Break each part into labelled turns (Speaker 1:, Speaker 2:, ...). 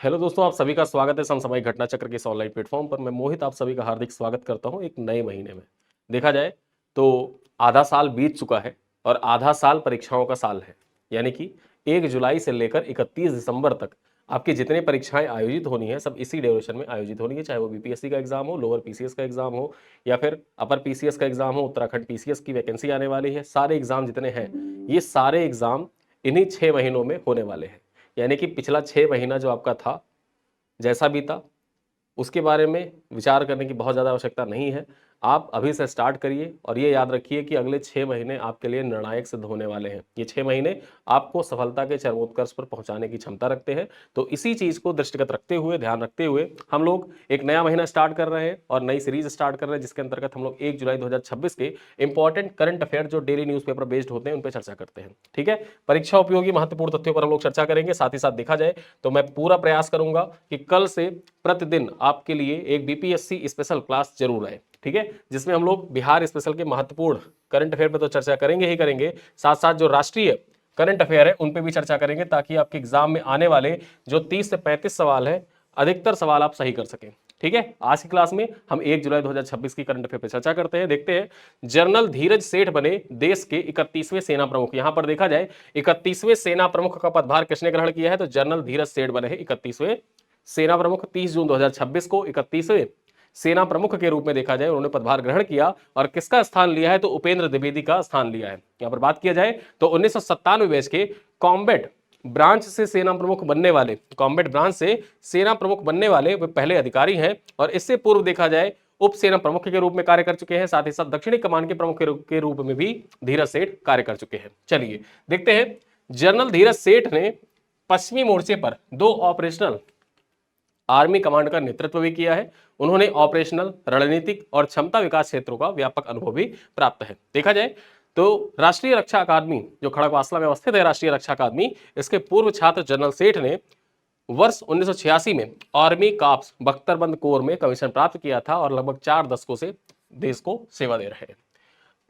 Speaker 1: Hello दोस्तों, आप सभी का स्वागत है समसामयिक घटना चक्र के इस ऑनलाइन प्लेटफॉर्म पर। मैं मोहित आप सभी का हार्दिक स्वागत करता हूं एक नए महीने में। देखा जाए तो आधा साल बीत चुका है और आधा साल परीक्षाओं का साल है। यानी कि 1 जुलाई से लेकर 31 दिसंबर तक आपकी जितनी परीक्षाएं आयोजित होनी है सब इसी ड्यूरेशन में आयोजित होनी है, चाहे वो बीपीएससी का एग्जाम हो, लोअर पीसीएस का एग्जाम हो या फिर अपर पीसीएस का एग्जाम हो। उत्तराखंड पीसीएस की वैकेंसी आने वाली है। सारे एग्जाम जितने हैं ये सारे एग्जाम इन्हीं 6 महीनों में होने वाले हैं। यानी कि पिछला 6 महीना जो आपका था जैसा बीता उसके बारे में विचार करने की बहुत ज़्यादा आवश्यकता नहीं है। आप अभी से स्टार्ट करिए और ये याद रखिए कि अगले 6 महीने आपके लिए निर्णायक सिद्ध होने वाले हैं। ये 6 महीने आपको सफलता के चरमोत्कर्ष पर पहुंचाने की क्षमता रखते हैं। तो इसी चीज़ को दृष्टिगत रखते हुए, ध्यान रखते हुए हम लोग एक नया महीना स्टार्ट कर रहे हैं और नई सीरीज स्टार्ट कर रहे हैं, जिसके अंतर्गत हम लोग 1 जुलाई 2026 के इंपॉर्टेंट करंट अफेयर जो डेली न्यूज़पेपर बेस्ड होते हैं उन पर चर्चा करते हैं। ठीक है, परीक्षा उपयोगी महत्वपूर्ण तथ्यों पर हम लोग चर्चा करेंगे। साथ ही साथ देखा जाए तो मैं पूरा प्रयास करूंगा कि कल से प्रतिदिन आपके लिए एक बीपीएससी स्पेशल क्लास जरूर आए। ठीक है, जिसमें हम लोग बिहार स्पेशल के महत्वपूर्ण करंट अफेयर पे तो चर्चा करेंगे ही करेंगे, साथ साथ जो राष्ट्रीय करंट अफेयर है उन पे भी चर्चा करेंगे, ताकि आपके एग्जाम में आने वाले जो 30 से 35 सवाल है अधिकतर सवाल आप सही कर सकें। ठीक है, आज की क्लास में हम 1 जुलाई 2026 की करंट अफेयर पे चर्चा करते हैं। देखते हैं, जनरल धीरज सेठ बने देश के 31वें सेना प्रमुख। यहां पर देखा जाए 31वें सेना प्रमुख का पदभार किसने ग्रहण किया है, तो जनरल धीरज सेठ बने हैं 31वें सेना प्रमुख। 30 जून 2026 को 31वें सेना प्रमुख के रूप में देखा जाए उन्होंने पदभार ग्रहण किया। और किसका स्थान लिया है, तो उपेंद्र द्विवेदी का स्थान लिया है। यहां पर बात किया जाए तो 1997 बैच के कॉम्बैट ब्रांच से सेना प्रमुख बनने वाले, कॉम्बैट ब्रांच से सेना प्रमुख बनने वाले वे पहले अधिकारी हैं। और इससे पूर्व देखा जाए उप सेना प्रमुख के रूप में कार्य कर चुके हैं। साथ ही साथ दक्षिणी कमान के प्रमुख के रूप में भी धीरज सेठ कार्य कर चुके हैं। चलिए देखते हैं, जनरल धीरज सेठ ने पश्चिमी मोर्चे पर 2 ऑपरेशनल आर्मी कमांड का नेतृत्व भी किया है। उन्होंने ऑपरेशनल, रणनीतिक और क्षमता विकास क्षेत्रों का व्यापक अनुभव भी प्राप्त है। देखा जाए तो राष्ट्रीय रक्षा अकादमी जो खड़गवासला में अवस्थित है, राष्ट्रीय रक्षा अकादमी, इसके पूर्व छात्र जनरल सेठ ने वर्ष 1986 में आर्मी काप्स बख्तरबंद कोर में कमीशन प्राप्त किया था और लगभग 4 दशकों से देश को सेवा दे रहे हैं।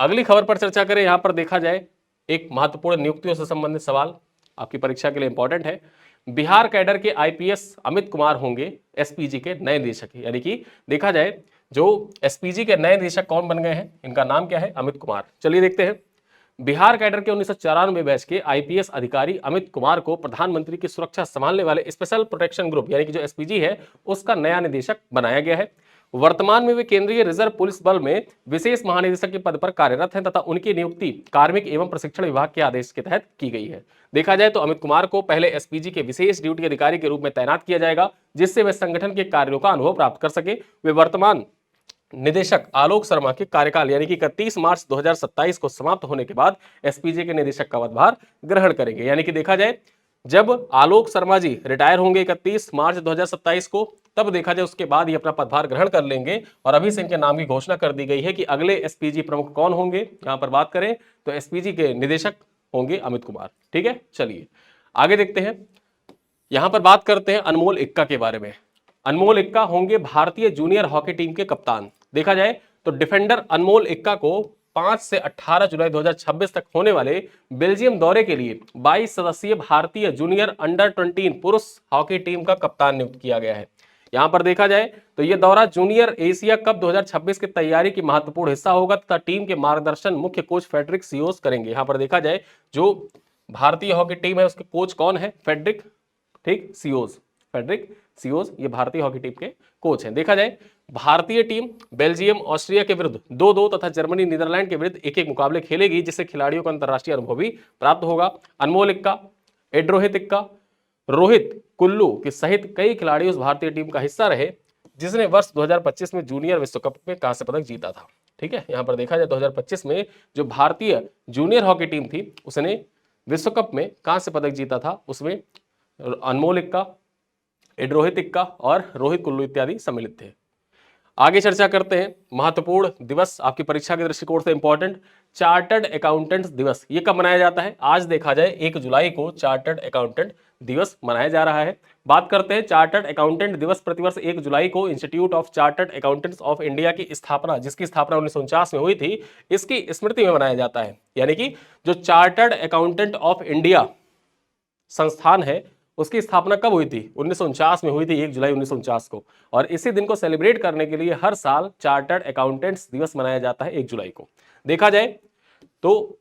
Speaker 1: अगली खबर पर चर्चा करें। यहां पर देखा जाए एक महत्वपूर्ण नियुक्तियों से संबंधित सवाल आपकी परीक्षा के लिए इंपॉर्टेंट है। बिहार कैडर के आईपीएस अमित कुमार होंगे एसपीजी के नए निदेशक। यानी कि देखा जाए जो एसपीजी के नए निदेशक कौन बन गए हैं, इनका नाम क्या है, अमित कुमार। चलिए देखते हैं, बिहार कैडर के 1994 बैच के आईपीएस अधिकारी अमित कुमार को प्रधानमंत्री की सुरक्षा संभालने वाले स्पेशल प्रोटेक्शन ग्रुप यानी कि जो एसपीजी है उसका नया निदेशक बनाया गया है। वर्तमान में वे केंद्रीय रिजर्व पुलिस बल में विशेष महानिदेशक के पद पर कार्यरत हैं तथा उनकी नियुक्ति कार्मिक एवं प्रशिक्षण विभाग के आदेश के तहत की गई है। देखा जाए तो अमित कुमार को पहले एसपीजी के विशेष ड्यूटी अधिकारी के रूप में तैनात किया जाएगा, जिससे वे संगठन के कार्यों का अनुभव प्राप्त कर सके। वे वर्तमान निदेशक आलोक शर्मा के कार्यकाल यानी कि 31 मार्च 2027 को समाप्त होने के बाद एसपीजी के निदेशक का पदभार ग्रहण करेंगे। यानी कि देखा जाए जब आलोक शर्मा जी रिटायर होंगे 31 मार्च 2027 को, तब देखा जाए उसके बाद ये अपना पदभार ग्रहण कर लेंगे। और अभी से इनके नाम की घोषणा कर दी गई है कि अगले एसपीजी प्रमुख कौन होंगे। यहां पर बात करें तो एसपीजी के निदेशक होंगे अमित कुमार। ठीक है, चलिए आगे देखते हैं। यहां पर बात करते हैं अनमोल इक्का के बारे में। अनमोल इक्का होंगे भारतीय जूनियर हॉकी टीम के कप्तान। देखा जाए तो डिफेंडर अनमोल इक्का को 5 से 18 जुलाई 2026 तक होने वाले बेल्जियम दौरे के लिए 22 सदस्यीय भारतीय जूनियर अंडर 20 पुरुष हॉकी टीम का कप्तान नियुक्त किया गया है। यहां पर देखा जाए तो यह दौरा जूनियर एशिया कप 2026 की तैयारी की महत्वपूर्ण हिस्सा होगा तथा टीम के मार्गदर्शन मुख्य कोच फेडरिक सियोस करेंगे। यहां पर देखा जाए जो भारतीय हॉकी टीम है उसके कोच कौन है, फेडरिक, ठीक, सियोस, फेडरिक सियोस ये भारतीय हॉकी टीम के कोच हैं। देखा जाए भारतीय टीम बेल्जियम ऑस्ट्रिया के विरुद्ध 2-2 तथा जर्मनी नीदरलैंड के विरुद्ध 1-1 मुकाबले खेलेगी, जिससे खिलाड़ियों को अंतरराष्ट्रीय अनुभव भी प्राप्त होगा। अनमोल इक्का, एड्रोहित इक्का, रोहित कुल्लू के सहित कई खिलाड़ी उस भारतीय टीम का हिस्सा रहे जिसने वर्ष 2025 में जूनियर विश्व कप में कांस्य पदक जीता था। ठीक है, यहां पर देखा जाए 2025 में जो भारतीय जूनियर हॉकी टीम थी उसने विश्व कप में कांस्य पदक जीता था। उसमें अनमोल इक्का, एड्रोहित इक्का और रोहित कुल्लू इत्यादि सम्मिलित थे। आगे चर्चा करते हैं महत्वपूर्ण दिवस आपकी परीक्षा के दृष्टिकोण से इंपॉर्टेंट चार्टर्ड अकाउंटेंट्स दिवस। ये कब मनाया जाता है, आज देखा जाए 1 जुलाई को चार्टर्ड अकाउंटेंट दिवस मनाया जा रहा है। बात करते हैं चार्टर्ड अकाउंटेंट दिवस प्रतिवर्ष 1 जुलाई को institute of chartered accountants of India की स्थापना, जिसकी स्थापना 1949 में हुई थी, इसकी स्मृति में मनाया जाता है। यानी कि जो चार्टर्ड अकाउंटेंट ऑफ इंडिया संस्थान है उसकी स्थापना कब हुई थी? 1949 में हुई थी, 1 जुलाई 1949 को। और इसी दिन को सेलिब्रेट करने के लिए हर साल चार्टर्ड अकाउंटेंट्स दिवस मनाया जाता है 1 जुलाई को। देखा जाए तो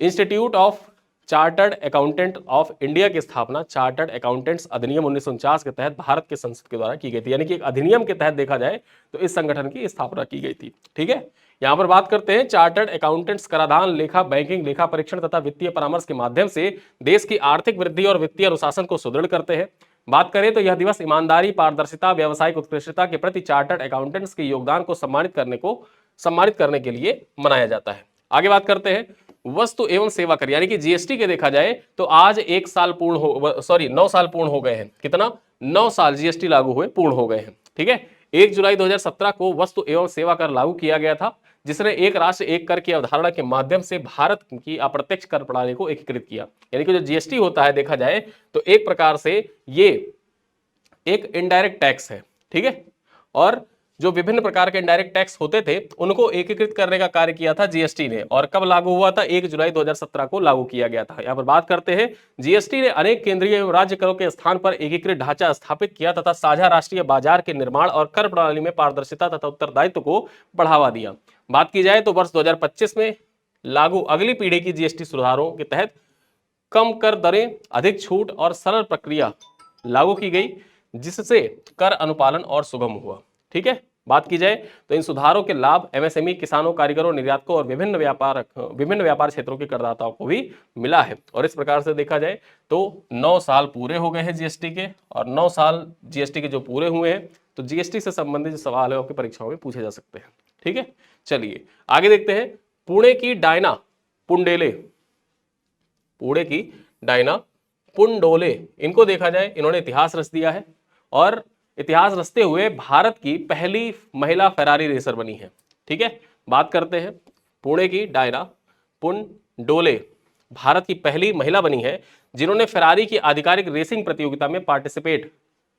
Speaker 1: institute of chartered accountant of India की स्थापना चार्टर्ड अकाउंटेंट्स अधिनियम 1949 के तहत भारत के संसद के द्वारा की गई थी। यानी कि एक अधिनियम के तहत देखा जाए तो इस संगठन की स्थापना की गई थी। ठीक है, यहां पर बात करते हैं चार्टर्ड अकाउंटेंट्स कराधान, लेखा, बैंकिंग, लेखा परीक्षण तथा वित्तीय परामर्श के माध्यम से देश की आर्थिक वृद्धि और वित्तीय अनुशासन को सुदृढ़ करते हैं। बात करें तो यह दिवस ईमानदारी, पारदर्शिता, व्यावसायिक उत्कृष्टता के प्रति चार्टर्ड अकाउंटेंट्स के योगदान को सम्मानित करने के लिए मनाया जाता है। आगे बात करते हैं वस्तु एवं सेवा कर यानी कि जीएसटी के देखा जाए तो आज 9 साल पूर्ण हो गए हैं। कितना? 9 साल जीएसटी लागू हुए पूर्ण हो गए हैं। ठीक है, 1 जुलाई 2017 को वस्तु एवं सेवा कर लागू किया गया था, जिसने एक राष्ट्र एक कर की अवधारणा के माध्यम से भारत की अप्रत्यक्ष कर प्रणाली को एकीकृत किया। यानी कि जो जीएसटी होता है देखा जाए तो एक प्रकार से ये एक इनडायरेक्ट टैक्स है। ठीक है, और जो विभिन्न प्रकार के इनडायरेक्ट टैक्स होते थे उनको एकीकृत करने का कार्य किया था जीएसटी ने। और कब लागू हुआ था? 1 जुलाई 2017 को लागू किया गया था। यहां पर बात करते हैं जीएसटी ने अनेक केंद्रीय एवं राज्य करों के स्थान पर एकीकृत ढांचा स्थापित किया तथा साझा राष्ट्रीय बाजार के निर्माण और कर प्रणाली में पारदर्शिता तथा उत्तरदायित्व को बढ़ावा दिया। बात की जाए तो वर्ष 2025 में लागू अगली पीढ़ी की जीएसटी सुधारों के तहत कम कर दरें, अधिक छूट और सरल प्रक्रिया लागू की गई, जिससे कर अनुपालन और सुगम हुआ। ठीक है, बात की जाए तो इन सुधारों के लाभ एमएसएमई, किसानों, कारीगरों, निर्यातकों और विभिन्न व्यापार क्षेत्रों के करदाताओं को भी मिला है। और इस प्रकार से देखा जाए तो 9 साल पूरे हो गए हैं जीएसटी के, और 9 साल जीएसटी के जो पूरे हुए हैं तो जीएसटी से संबंधित जो सवाल है आपकी परीक्षाओं में पूछे जा सकते हैं। ठीक है, चलिए आगे देखते हैं पुणे की डायना पुंडोले, इनको देखा जाए इन्होंने इतिहास रच दिया है और इतिहास रचते हुए भारत की पहली महिला फेरारी रेसर बनी है। ठीक है, बात करते हैं पुणे की डायना पुंडोले भारत की पहली महिला बनी है जिन्होंने फेरारी की आधिकारिक रेसिंग प्रतियोगिता में पार्टिसिपेट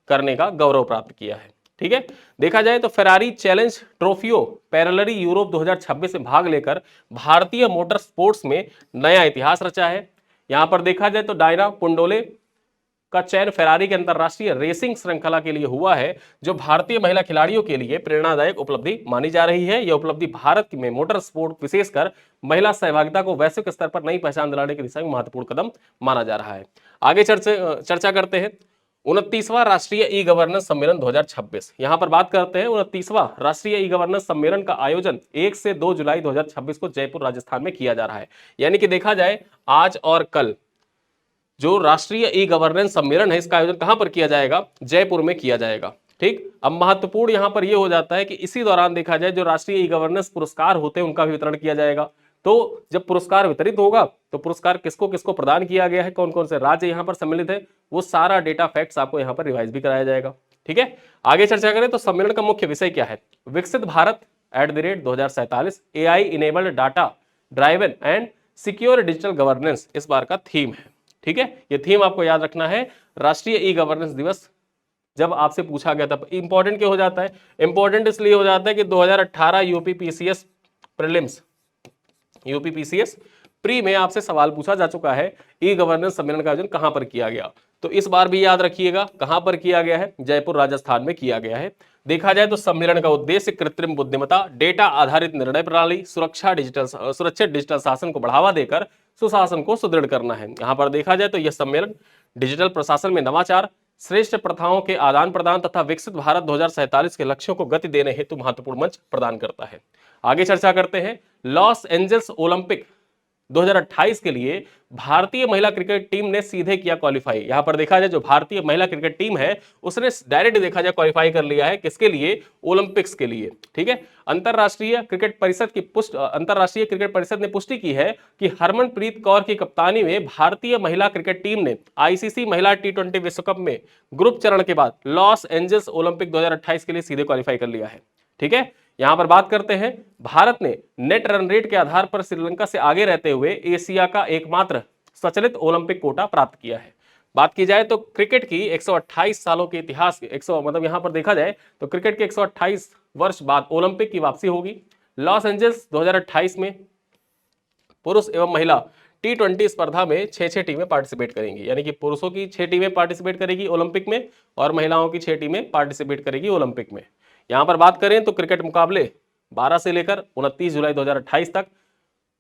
Speaker 1: करने का गौरव प्राप्त किया है। ठीक है, देखा जाए तो फेरारी चैलेंज ट्रोफियो पैरेलरी यूरोप 2026 में भाग लेकर भारतीय मोटर स्पोर्ट्स में नया इतिहास रचा है। यहां पर देखा जाए तो डायना पुंडोले का चयन फेरारी के अंतरराष्ट्रीय रेसिंग श्रृंखला के लिए हुआ है, जो भारतीय महिला खिलाड़ियों के लिए प्रेरणादायक उपलब्धि मानी जा रही है। यह उपलब्धि भारत में मोटर स्पोर्ट विशेषकर महिला सहभागिता को वैश्विक स्तर पर नई पहचान दिलाने की दिशा में महत्वपूर्ण कदम माना जा रहा है। आगे चर्चा करते हैं 29वां राष्ट्रीय ई गवर्नेंस सम्मेलन 2026। यहां पर बात करते हैं 29वां राष्ट्रीय ई गवर्नेंस सम्मेलन का आयोजन 1 से 2 जुलाई 2026 को जयपुर राजस्थान में किया जा रहा है। यानी कि देखा जाए आज और कल जो राष्ट्रीय ई गवर्नेंस सम्मेलन है इसका आयोजन कहां पर किया जाएगा? जयपुर में किया जाएगा। ठीक, अब महत्वपूर्ण यहां पर यह हो जाता है कि इसी दौरान देखा जाए जो राष्ट्रीय ई गवर्नेंस पुरस्कार होते हैं उनका भी वितरण किया जाएगा। तो जब पुरस्कार वितरित होगा तो पुरस्कार किसको किसको प्रदान किया गया है, कौन कौन से राज्य यहां पर सम्मिलित है, वो सारा डेटा फैक्ट्स आपको यहां पर रिवाइज भी कराया जाएगा। ठीक है, आगे चर्चा करें तो सम्मेलन का मुख्य विषय क्या है? विकसित Bharat @2047 AI enabled data driven and secure digital governance इस बार का थीम है। ठीक है, ये थीम आपको याद रखना है। राष्ट्रीय ई गवर्नेंस दिवस जब आपसे पूछा गया था, इंपॉर्टेंट क्यों हो जाता है? इंपॉर्टेंट इसलिए हो जाता है कि 2018 यूपीपीसीएस प्रीलिम्स, यूपीपीसीएस प्री में आपसे सवाल पूछा जा चुका है ई गवर्नेंस सम्मेलन का आयोजन कहां पर किया गया। तो इस बार भी याद रखिएगा कहां पर किया गया है? जयपुर राजस्थान में किया गया है। देखा जाए तो सम्मेलन का उद्देश्य कृत्रिम बुद्धिमत्ता, डेटा आधारित निर्णय प्रणाली, सुरक्षित डिजिटल शासन को बढ़ावा देकर सुशासन को सुदृढ़ करना है। यहां पर देखा जाए तो यह सम्मेलन डिजिटल प्रशासन में नवाचार, श्रेष्ठ प्रथाओं के आदान प्रदान तथा विकसित भारत 2047 के लक्ष्यों को गति देने हेतु महत्वपूर्ण मंच प्रदान करता है। आगे चर्चा करते हैं लॉस एंजल्स ओलंपिक 2028 के लिए भारतीय महिला क्रिकेट टीम ने सीधे किया क्वालिफाई। यहां पर देखा जाए जो भारतीय महिला क्रिकेट टीम है उसने डायरेक्ट देखा जाए क्वालिफाई कर लिया है, किसके लिए? ओलंपिक्स के लिए। ठीक है, अंतरराष्ट्रीय क्रिकेट परिषद ने पुष्टि की है कि हरमनप्रीत कौर की कप्तानी में भारतीय महिला क्रिकेट टीम ने आईसीसी महिला T20 विश्व कप में ग्रुप चरण के बाद लॉस एंजल्स ओलंपिक 2028 के लिए सीधे क्वालिफाई कर लिया है। ठीक है, यहां पर बात करते हैं भारत ने नेट रन रेट के आधार पर श्रीलंका से आगे रहते हुए एशिया का एकमात्र स्वचालित ओलंपिक कोटा प्राप्त किया है। बात की जाए तो क्रिकेट की 128 सालों के इतिहास मतलब यहां पर देखा जाए तो क्रिकेट के 128 वर्ष बाद ओलंपिक की वापसी होगी। लॉस एंजल्स 2028 में पुरुष एवं महिला T20 स्पर्धा में 6 टीमें पार्टिसिपेट करेंगी, यानी कि पुरुषों की 6 टीमें पार्टिसिपेट करेगी ओलंपिक में और महिलाओं की 6 टीमें पार्टिसिपेट करेगी ओलंपिक में। यहां पर बात करें तो क्रिकेट मुकाबले 12 से लेकर 29 जुलाई 2028 तक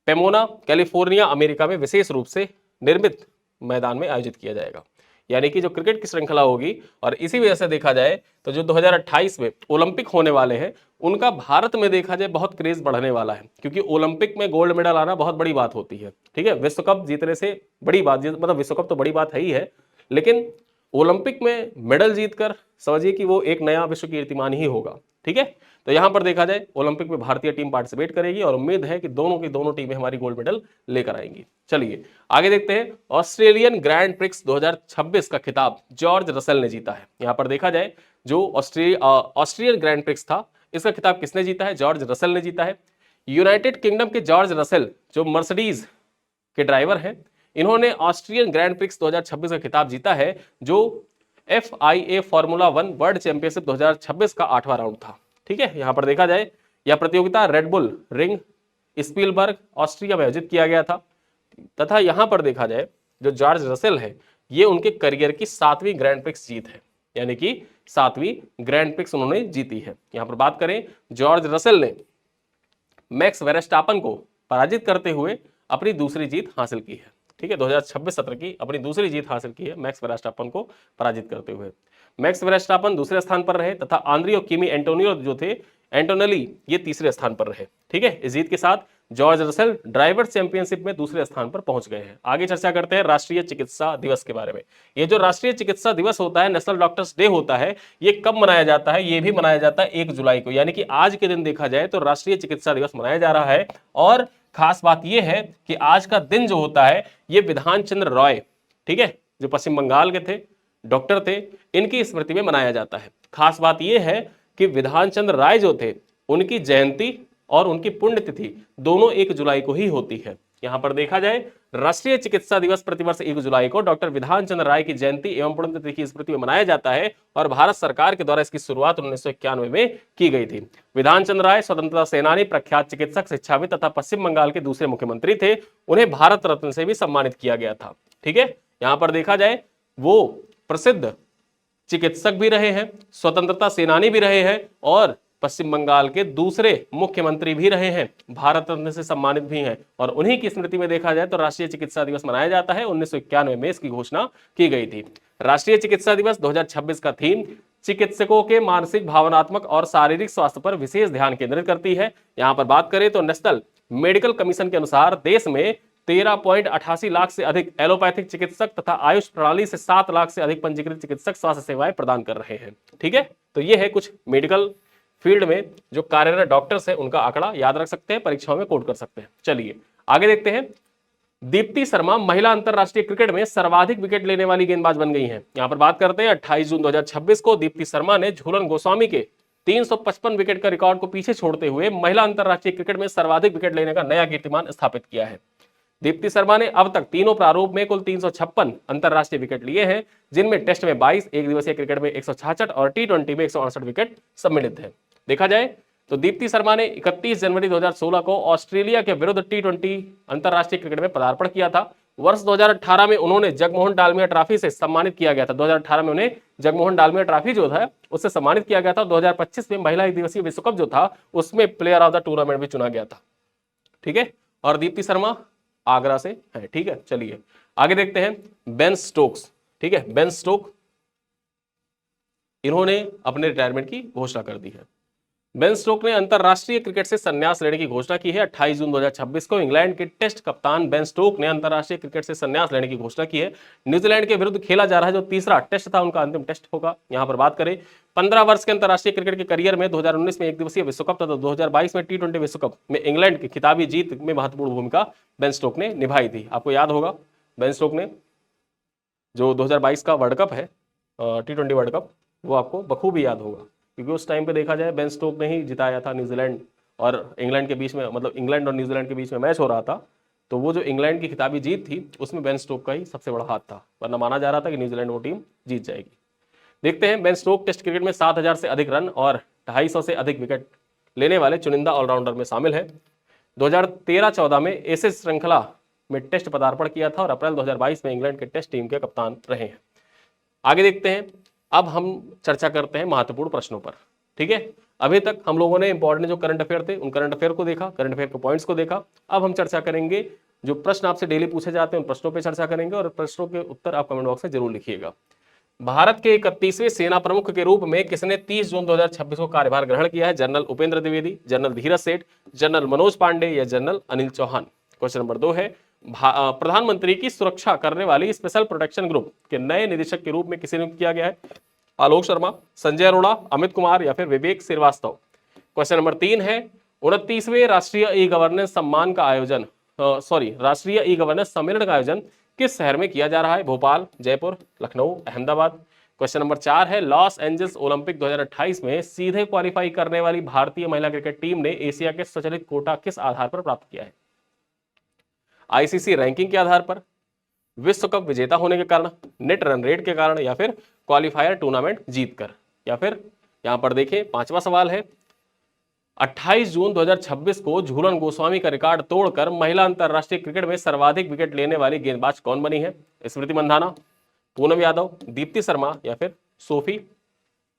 Speaker 1: पेमोना कैलिफोर्निया अमेरिका में विशेष रूप से निर्मित मैदान में आयोजित किया जाएगा। यानी कि जो क्रिकेट की श्रृंखला होगी, और इसी वजह से देखा जाए तो जो 2028 में ओलंपिक होने वाले हैं उनका भारत में देखा जाए बहुत क्रेज बढ़ने वाला है, क्योंकि ओलंपिक में गोल्ड मेडल आना बहुत बड़ी बात होती है। ठीक है, विश्व कप जीतने से बड़ी बात, मतलब विश्व कप तो बड़ी बात है ही है, लेकिन ओलंपिक में मेडल जीतकर समझिए कि वो एक नया विश्व कीर्तिमान ही होगा। ठीक है, तो यहां पर देखा जाए ओलंपिक में भारतीय टीम पार्टिसिपेट करेगी और उम्मीद है कि दोनों की दोनों टीमें हमारी गोल्ड मेडल लेकर आएंगी। चलिए आगे देखते हैं। ऑस्ट्रेलियन ग्रैंड प्रिक्स 2026 का खिताब जॉर्ज रसेल ने जीता है। यहां पर देखा जाए जो ऑस्ट्रेलियन ग्रैंड प्रिक्स था, इसका खिताब किसने जीता है? जॉर्ज रसेल ने जीता है। यूनाइटेड किंगडम के जॉर्ज रसेल जो मर्सिडीज के ड्राइवर हैं, इन्होंने ऑस्ट्रियन ग्रैंड प्रिक्स 2026 का खिताब जीता है, जो FIA फॉर्मूला 1 वर्ल्ड चैंपियनशिप 2026 का 8वां राउंड था। ठीक है, यहां पर देखा जाए यह प्रतियोगिता रेडबुल रिंग स्पीलबर्ग ऑस्ट्रिया में आयोजित किया गया था, तथा यहां पर देखा जाए जो जॉर्ज रसेल है ये उनके करियर की 7वीं ग्रैंड प्रिक्स जीत है, यानी कि 7वीं ग्रैंड प्रिक्स उन्होंने जीती है। यहां पर बात करें, जॉर्ज रसेल ने मैक्स वेरस्टापन को पराजित करते हुए अपनी दूसरी जीत हासिल की है। ठीक है, 2026 सत्र की अपनी दूसरी जीत हासिल की है मैक्स वेरस्टापन को पराजित करते हुए। मैक्स वेरस्टापन दूसरे स्थान पर रहे तथा आंद्री और किमी एंटोनियो जो थे एंटोनेली ये तीसरे स्थान पर रहे। ठीक है, इस जीत के साथ जॉर्ज रसेल ड्राइवर्स चैंपियनशिप में दूसरे स्थान पर पहुंच गए हैं। आगे चर्चा करते हैं राष्ट्रीय चिकित्सा दिवस के बारे में। ये जो राष्ट्रीय चिकित्सा दिवस होता है, नेशनल डॉक्टर्स डे होता है, ये कब मनाया जाता है? ये भी मनाया जाता है 1 जुलाई को, यानी कि आज के दिन देखा जाए तो राष्ट्रीय चिकित्सा दिवस मनाया जा रहा है। और खास बात यह है कि आज का दिन जो होता है ये विधान चंद्र रॉय, ठीक है, जो पश्चिम बंगाल के थे, डॉक्टर थे, इनकी स्मृति में मनाया जाता है। खास बात यह है कि विधान चंद्र राय जो थे उनकी जयंती और उनकी पुण्यतिथि दोनों 1 जुलाई को ही होती है। यहां पर देखा जाए राष्ट्रीय चिकित्सा दिवस प्रतिवर्ष 1 जुलाई को डॉक्टर विधान चंद्र राय की जयंती एवं पुण्यतिथि की स्मृति में मनाया जाता है और भारत सरकार के द्वारा इसकी शुरुआत 1991 में की गई थी। विधान चंद्र राय स्वतंत्रता सेनानी, प्रख्यात चिकित्सक, शिक्षाविद तथा पश्चिम बंगाल के दूसरे मुख्यमंत्री थे। उन्हें भारत रत्न से भी सम्मानित किया गया था। ठीक है, यहां पर देखा जाए वो प्रसिद्ध चिकित्सक भी रहे हैं, स्वतंत्रता सेनानी भी रहे हैं और पश्चिम बंगाल के दूसरे मुख्यमंत्री भी रहे हैं, भारत रत्न से सम्मानित भी हैं। और उन्हीं की स्मृति में देखा जाए तो राष्ट्रीय चिकित्सा दिवस मनाया जाता है। 1991 में इसकी घोषणा की गई थी। राष्ट्रीय चिकित्सा दिवस 2026 का थीम चिकित्सकों के मानसिक, भावनात्मक और शारीरिक स्वास्थ्य पर विशेष ध्यान केंद्रित करती है। यहां पर बात करें तो नेशनल मेडिकल कमीशन के अनुसार देश में 13.88 लाख से अधिक एलोपैथिक चिकित्सक तथा आयुष प्रणाली से 7 लाख से अधिक पंजीकृत चिकित्सक स्वास्थ्य सेवाएं प्रदान कर रहे हैं। ठीक है, तो ये है कुछ मेडिकल फील्ड में जो कार्यरत डॉक्टर्स हैं उनका आंकड़ा, याद रख सकते हैं, परीक्षाओं में कोट कर सकते हैं। चलिए आगे देखते हैं। दीप्ति शर्मा महिला अंतरराष्ट्रीय क्रिकेट में सर्वाधिक विकेट लेने वाली गेंदबाज बन गई हैं। यहां पर बात करते हैं 28 जून 2026 को दीप्ति शर्मा ने झूलन गोस्वामी के 355 विकेट का रिकॉर्ड को पीछे छोड़ते हुए महिला अंतरराष्ट्रीय क्रिकेट में सर्वाधिक विकेट लेने का नया कीर्तिमान स्थापित किया है। दीप्ति शर्मा ने अब तक तीनों प्रारूप में कुल 356 अंतरराष्ट्रीय विकेट लिए हैं, जिनमें टेस्ट में 22, एक दिवसीय क्रिकेट में 166 और T20 में 168 विकेट सम्मिलित है। देखा जाए तो दीप्ति शर्मा ने 31 जनवरी 2016 को ऑस्ट्रेलिया के विरुद्ध T20 अंतरराष्ट्रीय क्रिकेट में पदार्पण किया था। वर्ष 2018 में उन्होंने जगमोहन डालमिया ट्रॉफी से सम्मानित किया गया था। 2018 में उन्हें जगमोहन डालमिया ट्रॉफी जो था उससे सम्मानित किया गया था। 2025 में महिला एक दिवसीय विश्व कप जो था उसमें प्लेयर ऑफ द टूर्नामेंट भी चुना गया था। ठीक है, और दीप्ति शर्मा आगरा से है। ठीक है, चलिए आगे देखते हैं। बेन स्टोक्स, ठीक है, बेन स्टोक, इन्होंने अपने रिटायरमेंट की घोषणा कर दी है। बेन स्टोक ने अंतरराष्ट्रीय क्रिकेट से संन्यास लेने की घोषणा की है। 28 जून 2026 को इंग्लैंड के टेस्ट कप्तान बेन स्टोक ने अंतरराष्ट्रीय क्रिकेट से संन्यास लेने की घोषणा की है। न्यूजीलैंड के विरुद्ध खेला जा रहा है जो तीसरा टेस्ट था, उनका अंतिम टेस्ट होगा। यहां पर बात करें 15 वर्ष के अंतरराष्ट्रीय क्रिकेट के करियर में 2019 में एक दिवसीय विश्व कप तथा 2022 में T20 विश्व कप में इंग्लैंड की खिताबी जीत में महत्वपूर्ण भूमिका बेन स्टोक ने निभाई थी। आपको याद होगा बेन स्टोक ने जो 2022 का वर्ल्ड कप है, T20 वर्ल्ड कप, वो आपको बखूबी याद होगा, क्योंकि उस टाइम पे देखा जाए बेन स्टोक ने ही जिताया था न्यूजीलैंड और इंग्लैंड के बीच में, मतलब इंग्लैंड और न्यूजीलैंड के बीच में मैच हो रहा था, तो वो जो इंग्लैंड की खिताबी जीत थी उसमें बेन स्टोक का ही सबसे बड़ा हाथ था, वरना माना जा रहा था कि न्यूजीलैंड वो टीम जीत जाएगी। देखते हैं, बेन स्टोक टेस्ट क्रिकेट में 7000 से अधिक रन और 250 से अधिक विकेट लेने वाले चुनिंदा ऑलराउंडर में शामिल है। 2013-14 में एशेज श्रृंखला में टेस्ट पदार्पण किया था और अप्रैल 2022 में इंग्लैंड के टेस्ट टीम के कप्तान रहे हैं। आगे देखते हैं, अब हम चर्चा करते हैं महत्वपूर्ण प्रश्नों पर। ठीक है, अभी तक हम लोगों ने इंपॉर्टेंट जो करंट अफेयर थे उन करंट अफेयर को देखा, करंट अफेयर के पॉइंट्स को देखा। अब हम चर्चा करेंगे जो प्रश्न आपसे डेली पूछे जाते हैं उन प्रश्नों पर चर्चा करेंगे और प्रश्नों के उत्तर आप कमेंट बॉक्स में जरूर लिखिएगा। भारत के 31वें सेना प्रमुख के रूप में किसने 30 जून 2026 को कार्यभार ग्रहण किया है? General Upendra Dwivedi, general Dheeraj Seth, general Manoj Pande या general Anil Chauhan. Question number 2 है, प्रधानमंत्री की सुरक्षा करने वाली स्पेशल प्रोटेक्शन ग्रुप के नए निदेशक के रूप में किसे नियुक्त किया गया है? आलोक शर्मा, संजय अरोड़ा, अमित कुमार या फिर विवेक श्रीवास्तव। क्वेश्चन नंबर 3 है, 29वें राष्ट्रीय ई गवर्नेंस सम्मान का आयोजन राष्ट्रीय ई गवर्नेंस सम्मेलन का आयोजन किस शहर में किया जा रहा है? भोपाल, जयपुर, लखनऊ, अहमदाबाद। क्वेश्चन नंबर 4 है, लॉस एंजल्स ओलंपिक 2028 में सीधे क्वालिफाई करने वाली भारतीय महिला क्रिकेट टीम ने एशिया के स्वचालित कोटा किस आधार पर प्राप्त किया है? आईसीसी रैंकिंग के आधार पर, विश्व कप विजेता होने के कारण, नेट रन रेट के कारण या फिर क्वालिफायर टूर्नामेंट जीतकर। या फिर यहां पर देखिए 5वां सवाल है, 28 जून 2026 को झूलन गोस्वामी का रिकॉर्ड तोड़कर महिला अंतरराष्ट्रीय क्रिकेट में सर्वाधिक विकेट लेने वाली गेंदबाज कौन बनी है? स्मृति मंधाना, पूनम यादव, दीप्ति शर्मा या फिर सोफी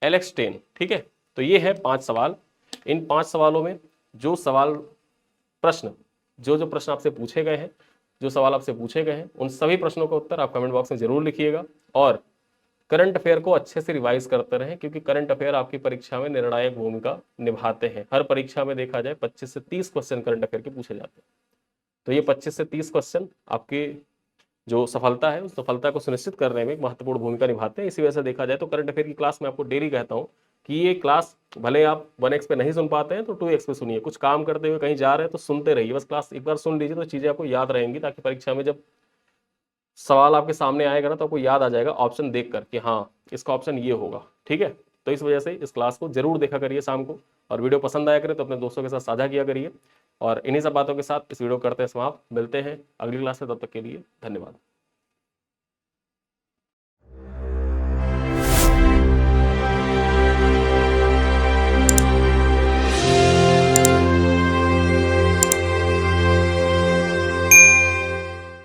Speaker 1: एलेक्सटेन। ठीक है, तो ये है 5 सवाल। इन 5 सवालों में जो प्रश्न आपसे पूछे गए हैं, जो सवाल आपसे पूछे गए हैं, उन सभी प्रश्नों का उत्तर आप कमेंट बॉक्स में जरूर लिखिएगा और करंट अफेयर को अच्छे से रिवाइज करते रहें, क्योंकि करंट अफेयर आपकी परीक्षा में निर्णायक भूमिका निभाते हैं। हर परीक्षा में देखा जाए 25 से 30 क्वेश्चन करंट अफेयर के पूछे जाते हैं, तो ये 25 से 30 क्वेश्चन आपकी जो सफलता है उस सफलता को सुनिश्चित करने में महत्वपूर्ण भूमिका निभाते हैं। इसी वजह से देखा जाए तो करंट अफेयर की क्लास में आपको डेली कहता हूँ कि ये क्लास भले आप 1x पे नहीं सुन पाते हैं तो 2x पे सुनिए, कुछ काम करते हुए कहीं जा रहे हैं तो सुनते रहिए, बस क्लास एक बार सुन लीजिए तो चीज़ें आपको याद रहेंगी, ताकि परीक्षा में जब सवाल आपके सामने आएगा ना तो आपको याद आ जाएगा ऑप्शन देखकर कि हाँ इसका ऑप्शन ये होगा। ठीक है, तो इस वजह से इस क्लास को जरूर देखा करिए शाम को, और वीडियो पसंद आया करे तो अपने दोस्तों के साथ साझा किया करिए। और इन्हीं सब बातों के साथ इस वीडियो करते हैं समाप्त। मिलते हैं अगली क्लास में, तब तक के लिए धन्यवाद।